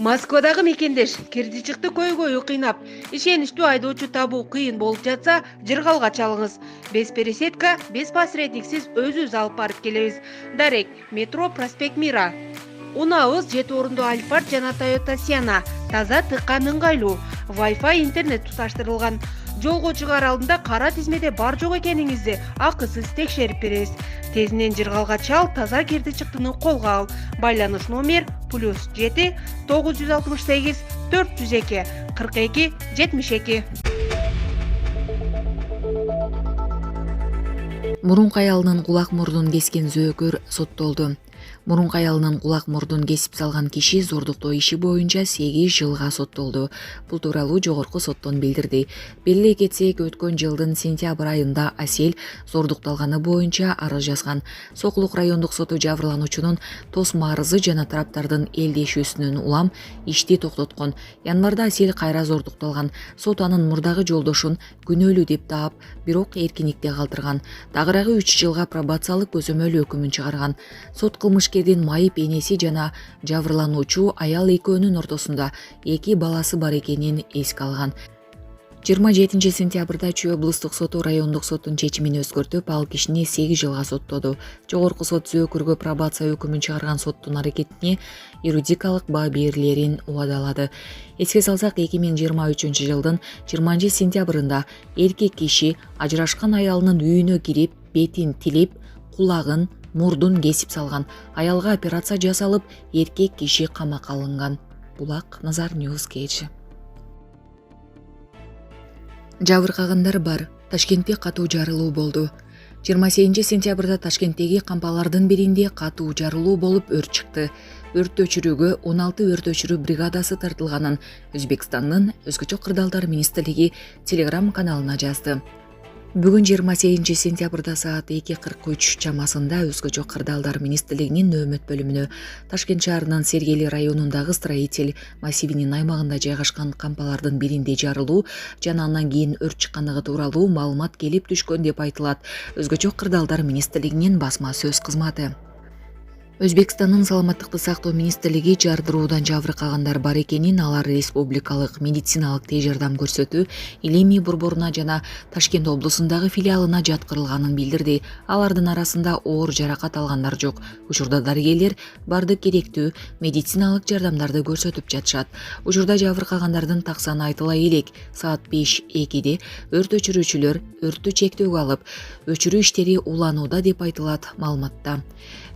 Москвадагы мекендеш кирди чыкты көйгөйү кыйнап, ишеничтүү айдоочу табуу кыйын болуп жатса, жыргалга чалыңыз. Без пересетка, без посредниксиз өзүбүз алып барып келебиз. Дарек, метро проспект Мира. Унаабыз 7 орундуу Альфард жана Toyota Sienna. Таза, тыккан, ыңгайлуу. Wi-Fi интернет туташтырылган. Жолго чыгаар алдында кара тизмеде бар жок экениңизди акысыз текшерип беребиз. Тезинен жыргалга чал, таза кирди чыктыны колго ал. Байланыш номер +7 968 402 42 72. Мурунку аялынын кулак мурдун кескен зөөкөр соттолду. Мурунку аялынын кулак мурдун кесип салган киши зордуктоо иши боюнча 8 жылга соттолду. Бул тууралуу жогорку соттон билдирди. Белгилей кетсек, өткөн жылдын сентябрь айында Асель зордукталганы боюнча арыз жазган. Сокулук райондук соту жабырлануучунун тосмо арызы жана тараптардын элдешүүсүнөн улам ишти токтоткон. Январда Асель кайра зордукталган. Сот анын мурдагы жолдошун күнөөлүү деп таап, бирок эркиндикте калтырган. Дагыраагы 3 жылга пробациялык көзөмөл өкүмүн чыгарган. Сот кылмышкердин майып энеси жана жабырлануучу аял экөөнүн ортосунда 2 баласы бар экенин эске алган. 27 сентябрда Чүй облустук соту райондук соттун чечимин өзгөртүп, ал кишини 8 жылга соттоду. Жогорку сот зөөкөргө пробация өкүмүн чыгарган соттун аракетине юридикалык баа берилерин убадалады. Эске салсак, 2023 жылдын 20 сентябрында эркек киши ажырашкан аялынын үйүнө кирип, бетин тилип, кулагын, мурдун кесип салган. Аялга операция жасалып, эркек киши камакка алынган. Булак Назар Ньюс кечи. Жабыркагандар бар. Ташкентте катуу жарылуу болду. 28 сентябрда Ташкенттеги кампалардын биринде катуу жарылуу болуп өрт чыкты. Өрт өчүрүүгө 16 өрт өчүрүү бригадасы тартылганын Өзбекстандын Өзгөчө кырдаалдар министрлиги Telegram каналына жазды. Бүгүн 28 сентябрда саат 2:43 чамасында Өзгөчө кырдаалдар министрлигинин нөөмөт бөлүмүнө Ташкент шаарынын Сергели районундагы строитель массивинин аймагында жайгашкан кампалардын биринде жарылуу жана андан кийин өрт чыккандыгы тууралуу маалымат келип түшкөн деп айтылат Өзгөчө кырдаалдар министрлигинин басма сөз кызматы. Өзбекстандын саламаттыкты сактоо министрлиги жардыруудан жабыркагандар бар экенин, алар республикалык медициналык тез жардам көрсөтүү Илими борборуна жана Ташкент облусундагы филиалына жаткырылганын билдирди. Алардын арасында оор жаракат алгандар жок. Учурда дарыгерлер бардык керектүү медициналык жардамдарды көрсөтүп жатышат. Учурда жабыркагандардын так саны айтыла элек. Саат 5:02 өрт өчүрүүчүлөр өрттү чектөөгө алып, өчүрүү иштери уланууда деп айтылат маалыматта.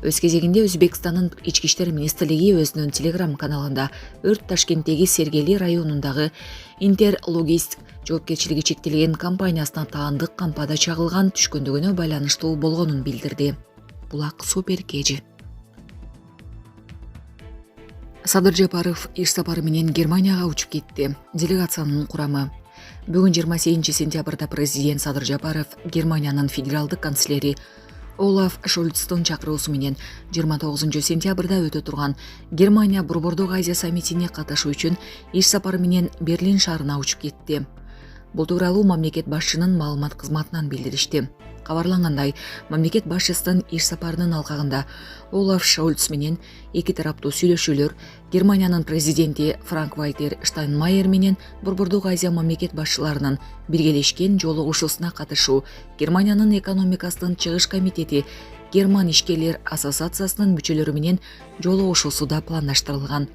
Өз кезегинде Өзбекстандын ички иштер министрлиги өзүнүн Telegram каналында өрт Ташкенттеги Сергели районундагы Интерлогистик жоопкерчилиги чектелген компаниясына таандык кампада чагылган түшкөндүгүнө байланыштуу болгонун билдирди. Булак Супер кежи. Садыр Жапаров иш сапары менен Германияга учуп кетти. Делегациянын курамы. Бүгүн 28 сентябрда президент Садыр Жапаров Германиянын федералдык канцлери Олаф Шольцтун чакыруусу менен 29 сентябрда өтө турган Германия Борбордук Азия саммитине катышуу үчүн иш сапары менен Берлин шаарына учуп кетти. Бул тууралуу мамлекет башчынын маалымат кызматынан билдиришти. Кабарлангандай, мамлекет башчысынын иш сапарынын алкагында Олаф Шольц менен эки тараптуу сүйлөшүүлөр Германиянын президенти Франк-Вальтер Штайнмайер менен Борбордук Азия мамлекет башчыларынын биргелешкен жолугушуусуна катышуу, Германиянын экономикасынын чыгыш комитети Герман ишкерлер ассоциациясынын мүчөлөрү менен жолугушуусу да пландаштырылган.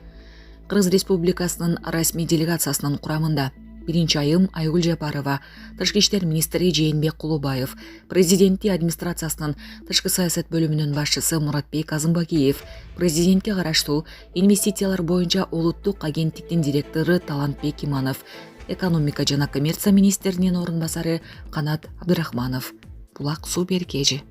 Кыргыз Республикасынын расмий делегациясынын курамында Биринчи айым Айгүл Жапарова, Тышкы иштер министри Жээнбек Кулубаев, президенти администрациясынын тышкы саясат бөлүмүнүн башчысы Муратбек Азымбакиев, президентке караштуу инвестициялар боюнча улуттук агенттиктин директору Талантбек Иманов, экономика жана коммерция министринин орун басары Канат Абдырахманов. Булак Супер кежи.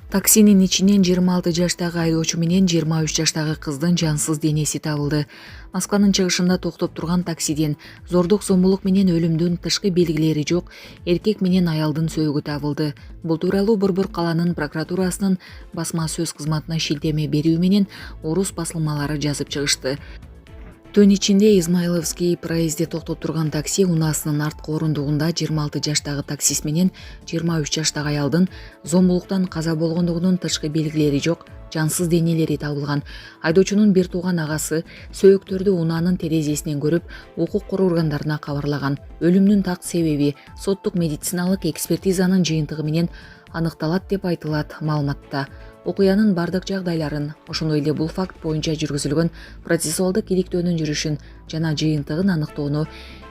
Таксинин ичинен 26 жаштагы айдоочу менен 23 жаштагы кыздын жансыз денеси табылды. Москванын чыгышында токтоп турган таксиден зордук зомбулук менен өлүмдүн тышкы белгилери жок эркек менен аялдын сөөгү табылды. Бул тууралуу Борбор каланын прокуратурасынын басма сөз кызматына шилтеме берүү менен орус басылмалары жазып чыгышты. Түн ичинде Измайловский проездде токтоп турган такси унаасынын арткы орундугунда 26 жаштагы таксист менен 23 жаштагы аялдын зомбулуктан каза болгондугунун тышкы белгилери жок жансыз денелери табылган. Айдоочунун бир тууган агасы сөөктөрдү унаанын терезесинен көрүп, укук коруу органдарына кабарлаган. Өлүмдүн так себеби соттук медициналык экспертизанын жыйынтыгы менен аныкталат деп айтылат маалыматта. Окуянын бардык жагдайларын, ошондой эле бул факт боюнча жүргүзүлгөн процессуалдык иликтөөнүн жүрүшүн жана жыйынтыгын аныктоону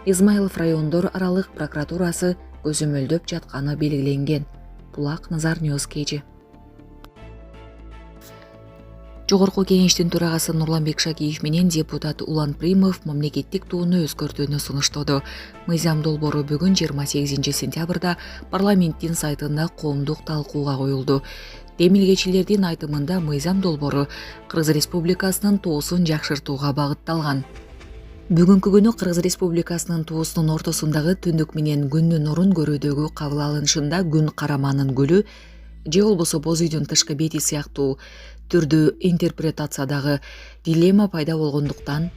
Измайлов райондор аралык прокуратурасы көзөмөлдөп жатканы белгиленген. Булак Назар Ньюс KG. Жогорку кеңештин төрагасы Нурланбек Шакиев менен депутат Улан Примов мамлекеттик тууну өзгөртүүнү сунуштоду. Мыйзам долбоору бүгүн 28 сентябрда парламенттин сайтында коомдук талкууга коюлду. Демилгечилердин айтымында мыйзам долбоору Кыргыз Республикасынын туусун жакшыртууга багытталган. Бүгүнкү күнү Кыргыз Республикасынын туусунун ортосундагы түндүк менен күндүн нурун көрүүдөгү кабыл алынышында күн караманын гүлү же болбосо боз үйдүн тышкы бети сыяктуу түрдүү интерпретациядагы дилемма пайда болгондуктан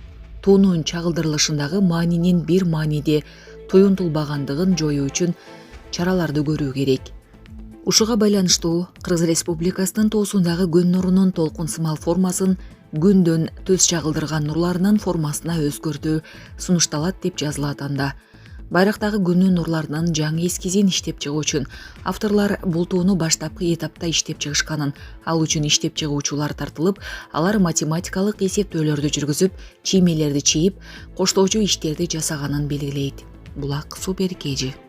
туунун чагылдырылышындагы маанинин бир мааниде туюнтулбагандыгын жоюу үчүн чараларды көрүү керек. Ушуга байланыштуу Кыргыз Республикасынын туусундагы күн нурунун толкунсымал формасын күндөн төс чагылдырган нурларынын формасына өзгөртүү сунушталат деп жазылат анда. Байрактагы күнүн нурларынын жаңы эскизин иштеп чыгуу үчүн авторлор бул тууну баштапкы этапта иштеп чыгышканын, ал үчүн иштеп чыгуучулар тартылып, алар математикалык эсептөөлөрдү жүргүзүп, чиймелерди чийип, коштоочу иштерди жасаганын белгилейт. Булак Супер KG.